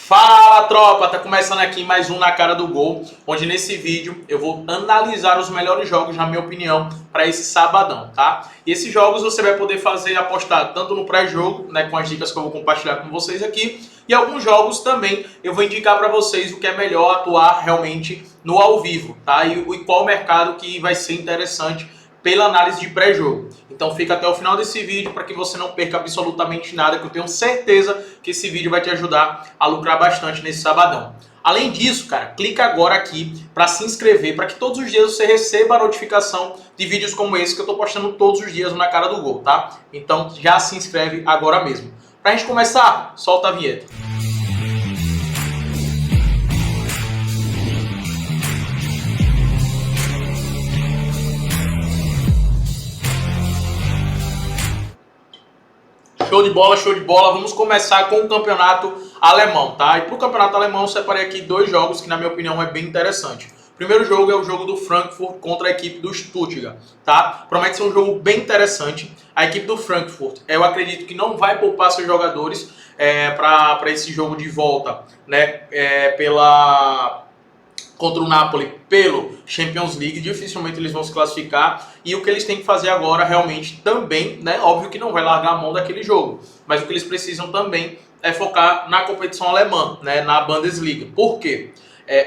Fala, tropa! Tá começando aqui mais um Na Cara do Gol, onde nesse vídeo eu vou analisar os melhores jogos, na minha opinião, para esse sabadão, tá? E esses jogos você vai poder apostar tanto no pré-jogo, né, com as dicas que eu vou compartilhar com vocês aqui, e alguns jogos também eu vou indicar para vocês o que é melhor atuar realmente no ao vivo, tá? E qual mercado que vai ser interessante pela análise de pré-jogo. Então fica até o final desse vídeo para que você não perca absolutamente nada, que eu tenho certeza que esse vídeo vai te ajudar a lucrar bastante nesse sabadão. Além disso, cara, clica agora aqui para se inscrever, para que todos os dias você receba a notificação de vídeos como esse que eu estou postando todos os dias na Cara do Gol, tá? Então já se inscreve agora mesmo. Pra gente começar, solta a vinheta. Show de bola, show de bola. Vamos começar com o campeonato alemão, tá? E para o campeonato alemão eu separei aqui dois jogos que na minha opinião é bem interessante. O primeiro jogo é o jogo do Frankfurt contra a equipe do Stuttgart, tá? Promete ser um jogo bem interessante. A equipe do Frankfurt, eu acredito que não vai poupar seus jogadores para esse jogo de volta, né? Contra o Napoli pelo Champions League, dificilmente eles vão se classificar, e o que eles têm que fazer agora realmente também, né, óbvio que não vai largar a mão daquele jogo, mas o que eles precisam também é focar na competição alemã, né, na Bundesliga. Por quê?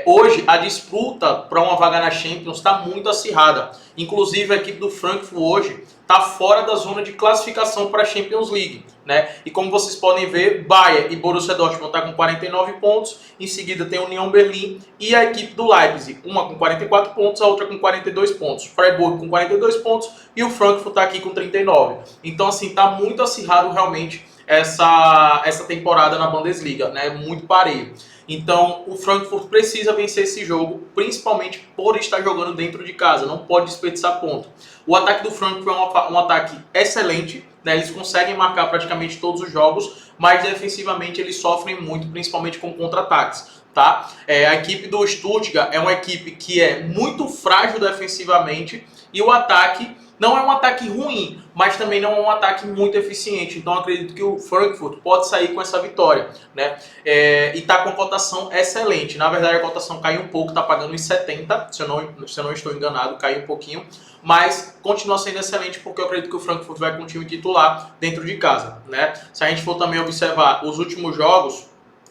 Hoje a disputa para uma vaga na Champions está muito acirrada, inclusive a equipe do Frankfurt hoje está fora da zona de classificação para a Champions League, né? E como vocês podem ver, Bayern e Borussia Dortmund estão com 49 pontos, em seguida tem a União Berlim e a equipe do Leipzig, uma com 44 pontos, a outra com 42 pontos, Freiburg com 42 pontos e o Frankfurt está aqui com 39. Então assim, está muito acirrado realmente essa temporada na Bundesliga, né? Muito pareio. Então o Frankfurt precisa vencer esse jogo, principalmente por estar jogando dentro de casa, não pode desperdiçar ponto. O ataque do Frankfurt é um ataque excelente, né? Eles conseguem marcar praticamente todos os jogos, mas defensivamente eles sofrem muito, principalmente com contra-ataques. Tá? A equipe do Stuttgart é uma equipe que é muito frágil defensivamente e o ataque não é um ataque ruim, mas também não é um ataque muito eficiente. Então acredito que o Frankfurt pode sair com essa vitória, né? E está com cotação excelente. Na verdade a cotação caiu um pouco, está pagando em 70, se eu não estou enganado, caiu um pouquinho. Mas continua sendo excelente porque eu acredito que o Frankfurt vai com o time titular dentro de casa, né? Se a gente for também observar os últimos jogos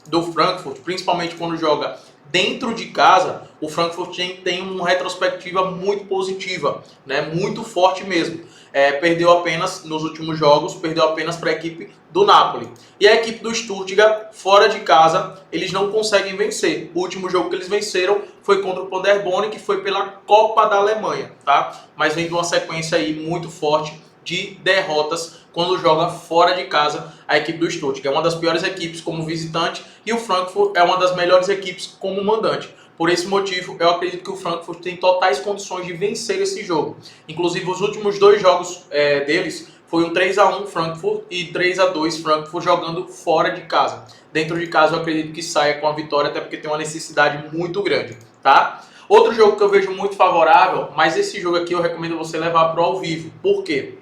do Frankfurt, principalmente quando joga dentro de casa, o Frankfurt tem uma retrospectiva muito positiva, né? Muito forte mesmo. Perdeu apenas nos últimos jogos, perdeu apenas para a equipe do Napoli. E a equipe do Stuttgart, fora de casa, eles não conseguem vencer. O último jogo que eles venceram foi contra o Paderborn, que foi pela Copa da Alemanha, tá? Mas vem de uma sequência aí muito forte de derrotas quando joga fora de casa a equipe do Stuttgart. É uma das piores equipes como visitante e o Frankfurt é uma das melhores equipes como mandante. Por esse motivo, eu acredito que o Frankfurt tem totais condições de vencer esse jogo. Inclusive, os últimos dois jogos deles foi um 3-1 Frankfurt e 3-2 Frankfurt jogando fora de casa. Dentro de casa, eu acredito que saia com a vitória, até porque tem uma necessidade muito grande, tá? Outro jogo que eu vejo muito favorável, mas esse jogo aqui eu recomendo você levar para o ao vivo. Por quê?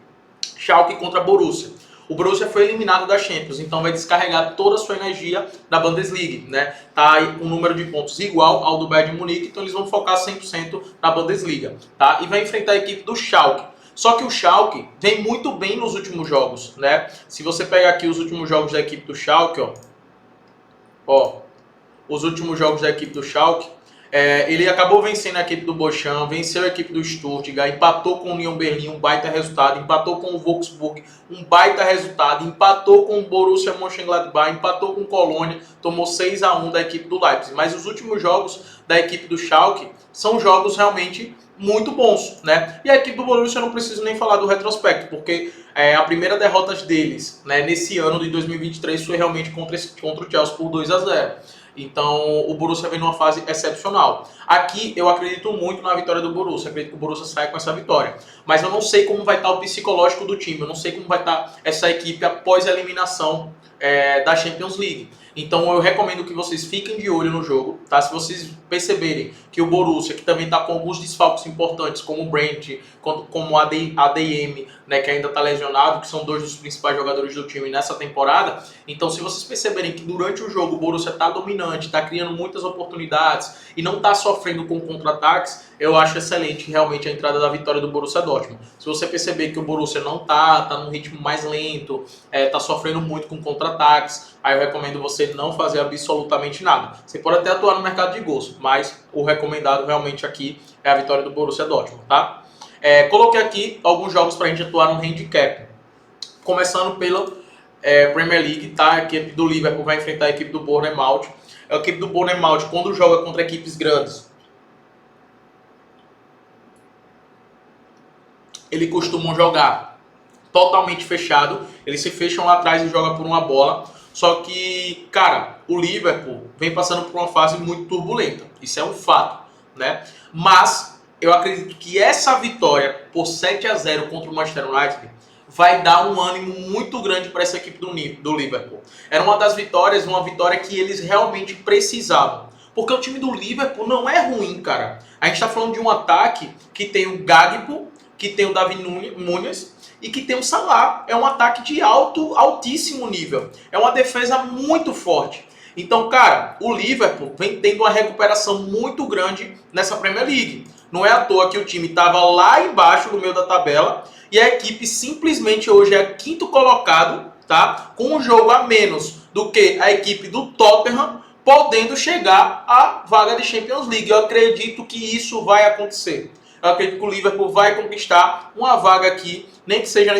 Schalke contra Borussia. O Borussia foi eliminado da Champions, então vai descarregar toda a sua energia da Bundesliga, né? Tá aí um número de pontos igual ao do Bayern de Munique, então eles vão focar 100% na Bundesliga, tá? E vai enfrentar a equipe do Schalke. Só que o Schalke vem muito bem nos últimos jogos, né? Se você pegar aqui os últimos jogos da equipe do Schalke, os últimos jogos da equipe do Schalke, ele acabou vencendo a equipe do Bochum, venceu a equipe do Stuttgart, empatou com o União Berlim, um baita resultado, empatou com o Wolfsburg, um baita resultado, empatou com o Borussia Mönchengladbach, empatou com o Colônia, tomou 6-1 da equipe do Leipzig. Mas os últimos jogos da equipe do Schalke são jogos realmente muito bons, né? E a equipe do Borussia eu não preciso nem falar do retrospecto, porque a primeira derrota deles, né, nesse ano de 2023 foi realmente contra o Chelsea por 2-0. Então o Borussia vem numa fase excepcional. Aqui eu acredito muito na vitória do Borussia, acredito que o Borussia sai com essa vitória. Mas eu não sei como vai estar o psicológico do time, eu não sei como vai estar essa equipe após a eliminação da Champions League. Então eu recomendo que vocês fiquem de olho no jogo, tá? Se vocês perceberem que o Borussia, que também está com alguns desfalques importantes, como o Brandt, como o ADM, né, que ainda está lesionado, que são dois dos principais jogadores do time nessa temporada, então se vocês perceberem que durante o jogo o Borussia está dominante, está criando muitas oportunidades e não está sofrendo com contra-ataques, eu acho excelente realmente a entrada da vitória do Borussia Dortmund. Se você perceber que o Borussia não tá num ritmo mais lento, tá sofrendo muito com contra-ataques, aí eu recomendo você não fazer absolutamente nada. Você pode até atuar no mercado de gols, mas o recomendado realmente aqui é a vitória do Borussia Dortmund, tá? Coloquei aqui alguns jogos para a gente atuar no handicap. Começando pela Premier League, tá? A equipe do Liverpool vai enfrentar a equipe do Bournemouth. A equipe do Bournemouth, quando joga contra equipes grandes, eles costumam jogar totalmente fechado. Eles se fecham lá atrás e jogam por uma bola. Só que, cara, o Liverpool vem passando por uma fase muito turbulenta. Isso é um fato, né? Mas eu acredito que essa vitória por 7-0 contra o Manchester United vai dar um ânimo muito grande para essa equipe do Liverpool. Era uma das vitórias, uma vitória que eles realmente precisavam. Porque o time do Liverpool não é ruim, cara. A gente está falando de um ataque que tem o Gakpo, que tem o David Núñez e que tem o Salah. É um ataque de altíssimo nível. É uma defesa muito forte. Então, cara, o Liverpool vem tendo uma recuperação muito grande nessa Premier League. Não é à toa que o time estava lá embaixo no meio da tabela e a equipe simplesmente hoje é quinto colocado, tá? Com um jogo a menos do que a equipe do Tottenham, podendo chegar à vaga de Champions League. Eu acredito que isso vai acontecer. Eu acredito que o Liverpool vai conquistar uma vaga aqui, nem que seja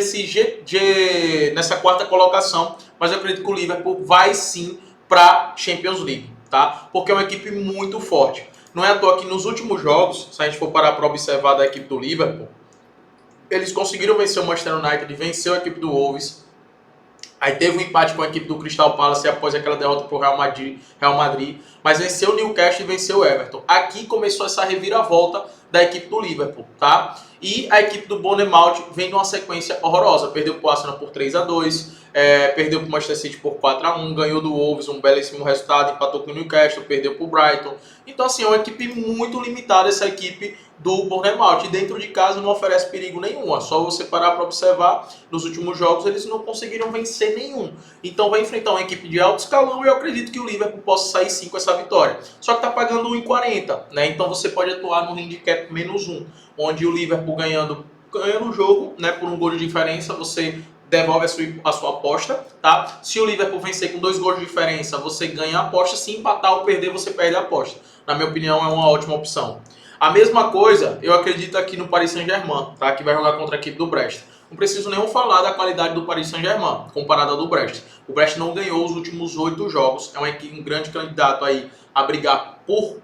nessa quarta colocação, mas eu acredito que o Liverpool vai sim para Champions League, tá? Porque é uma equipe muito forte. Não é à toa que nos últimos jogos, se a gente for parar para observar da equipe do Liverpool, eles conseguiram vencer o Manchester United, venceu a equipe do Wolves, aí teve um empate com a equipe do Crystal Palace após aquela derrota para o Real Madrid, mas venceu o Newcastle e venceu o Everton. Aqui começou essa reviravolta da equipe do Liverpool, tá? E a equipe do Bournemouth vem numa sequência horrorosa. Perdeu para o Arsenal por 3-2, perdeu para o Manchester City por 4-1, ganhou do Wolves, um belíssimo resultado, empatou com o Newcastle, perdeu para o Brighton. Então, assim, é uma equipe muito limitada, essa equipe do Bournemouth. E dentro de casa não oferece perigo nenhum. É só você parar para observar. Nos últimos jogos eles não conseguiram vencer nenhum. Então vai enfrentar uma equipe de alto escalão e eu acredito que o Liverpool possa sair sim com essa vitória. Só que tá pagando 1,40, né? Então você pode atuar no handicap -1, onde o Liverpool ganhando o jogo, né, por um gol de diferença, você devolve a sua aposta, tá? Se o Liverpool vencer com 2 gols de diferença, você ganha a aposta. Se empatar ou perder, você perde a aposta. Na minha opinião, é uma ótima opção. A mesma coisa, eu acredito aqui no Paris Saint-Germain, tá? Que vai jogar contra a equipe do Brest. Não preciso nem falar da qualidade do Paris Saint-Germain, comparada ao do Brest. O Brest não ganhou os últimos 8 jogos, é um grande candidato aí a brigar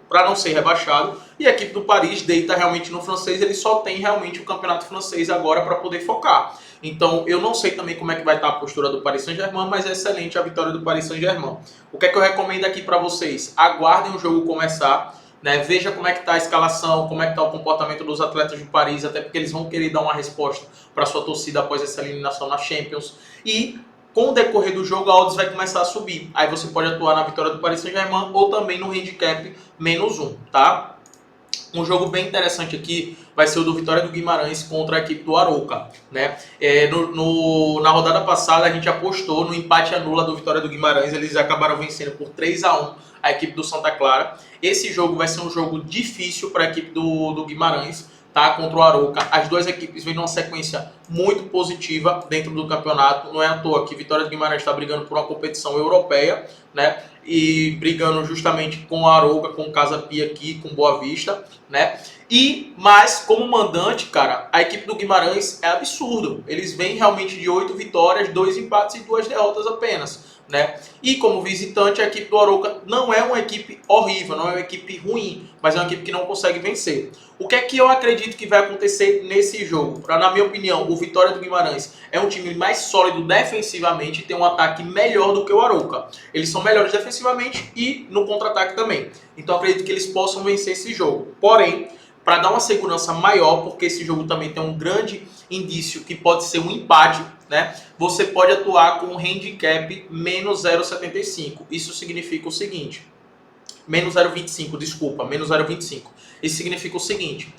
para não ser rebaixado. E a equipe do Paris deita realmente no francês, ele só tem realmente o campeonato francês agora para poder focar. Então, eu não sei também como é que vai estar a postura do Paris Saint-Germain, mas é excelente a vitória do Paris Saint-Germain. O que é que eu recomendo aqui para vocês? Aguardem o jogo começar, né? Veja como é que está a escalação, como é que está o comportamento dos atletas de Paris, até porque eles vão querer dar uma resposta para sua torcida após essa eliminação na Champions. E com o decorrer do jogo, a odds vai começar a subir. Aí você pode atuar na vitória do Paris Saint-Germain ou também no handicap -1, tá? Um jogo bem interessante aqui vai ser o do Vitória do Guimarães contra a equipe do Arouca, né? Na rodada passada a gente apostou no empate anula do Vitória do Guimarães, eles acabaram vencendo por 3-1 a equipe do Santa Clara. Esse jogo vai ser um jogo difícil para a equipe do Guimarães, tá? Contra o Arouca. As duas equipes vêm numa sequência muito positiva dentro do campeonato. Não é à toa que Vitória do Guimarães está brigando por uma competição europeia, né? E brigando justamente com a Arouca, com o Casa Pia aqui, com Boa Vista, né? Mas como mandante, cara, a equipe do Guimarães é absurdo. Eles vêm realmente de 8 vitórias, 2 empates e 2 derrotas apenas, né? E como visitante, a equipe do Arouca não é uma equipe horrível, não é uma equipe ruim, mas é uma equipe que não consegue vencer. O que é que eu acredito que vai acontecer nesse jogo? Na minha opinião, o Vitória do Guimarães é um time mais sólido defensivamente e tem um ataque melhor do que o Arouca. Eles são melhores defensivamente e no contra-ataque também. Então acredito que eles possam vencer esse jogo. Porém, para dar uma segurança maior, porque esse jogo também tem um grande indício que pode ser um empate, né, você pode atuar com um handicap menos 0,75. Isso significa o seguinte, menos 0,25, desculpa, menos 0,25. Isso significa o seguinte,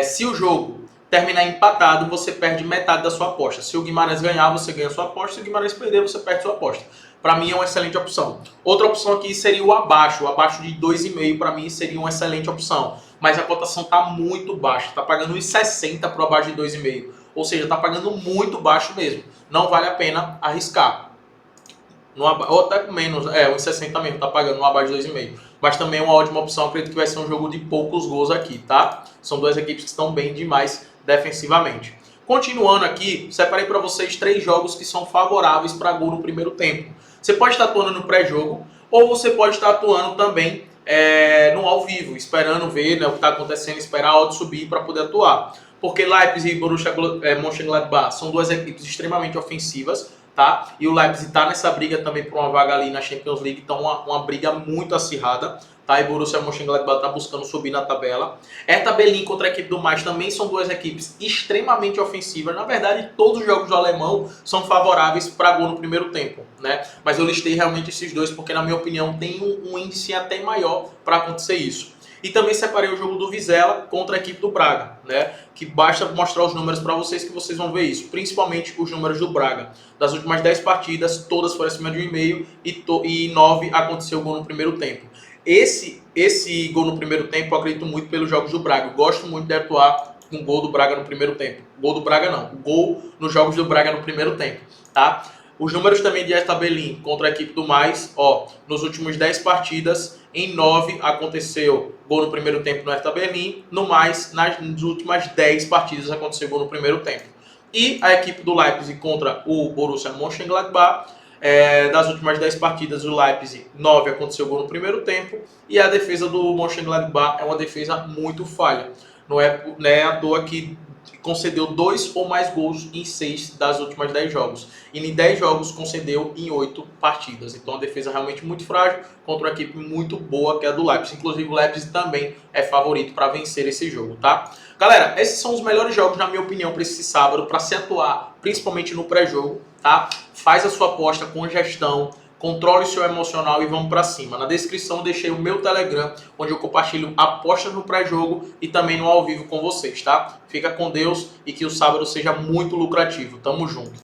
se o jogo terminar empatado, você perde metade da sua aposta. Se o Guimarães ganhar, você ganha a sua aposta. Se o Guimarães perder, você perde a sua aposta. Para mim é uma excelente opção. Outra opção aqui seria o abaixo. O abaixo de 2,5 para mim seria uma excelente opção. Mas a cotação está muito baixa. Está pagando 1,60 para o abaixo de 2,5. Ou seja, está pagando muito baixo mesmo. Não vale a pena arriscar. Ou até menos, 1,60 mesmo, tá pagando no abaixo de 2,5. Mas também é uma ótima opção, acredito que vai ser um jogo de poucos gols aqui, tá? São duas equipes que estão bem demais defensivamente. Continuando aqui, separei para vocês 3 jogos que são favoráveis para gol no primeiro tempo. Você pode estar atuando no pré-jogo, ou você pode estar atuando também no ao vivo, esperando ver, né, o que está acontecendo, esperar a odd subir para poder atuar. Porque Leipzig e Borussia Mönchengladbach são duas equipes extremamente ofensivas, tá? E o Leipzig está nessa briga também por uma vaga ali na Champions League, então uma briga muito acirrada, tá? E Borussia Mönchengladbach está buscando subir na tabela. Hertha Berlim contra a equipe do Mainz também são duas equipes extremamente ofensivas. Na verdade, todos os jogos do alemão são favoráveis para gol no primeiro tempo, né? Mas eu listei realmente esses dois porque, na minha opinião, tem um índice até maior para acontecer isso. E também separei o jogo do Vizela contra a equipe do Braga, né? Que basta mostrar os números para vocês que vocês vão ver isso. Principalmente os números do Braga. Das últimas 10 partidas, todas foram acima de 1,5 e 9 aconteceu gol no primeiro tempo. Esse gol no primeiro tempo eu acredito muito pelos jogos do Braga. Eu gosto muito de atuar com o gol do Braga no primeiro tempo. Gol do Braga não, gol nos jogos do Braga no primeiro tempo, tá? Os números também de Hertha Berlim contra a equipe do Mainz, nos últimos 10 partidas, em 9 aconteceu gol no primeiro tempo no Hertha Berlim, no mais, nas últimas 10 partidas aconteceu gol no primeiro tempo. E a equipe do Leipzig contra o Borussia Mönchengladbach, das últimas 10 partidas do Leipzig, 9 aconteceu gol no primeiro tempo, e a defesa do Mönchengladbach é uma defesa muito falha. Não é à toa que concedeu 2 ou mais gols em 6 das últimas 10 jogos. E em 10 jogos concedeu em 8 partidas. Então a defesa realmente muito frágil contra uma equipe muito boa que é a do Leipzig. Inclusive o Leipzig também é favorito para vencer esse jogo, tá? Galera, esses são os melhores jogos, na minha opinião, para esse sábado, para se atuar, principalmente no pré-jogo, tá? Faz a sua aposta com gestão, controle o seu emocional e vamos pra cima. Na descrição eu deixei o meu Telegram, onde eu compartilho apostas no pré-jogo e também no ao vivo com vocês, tá? Fica com Deus e que o sábado seja muito lucrativo. Tamo junto.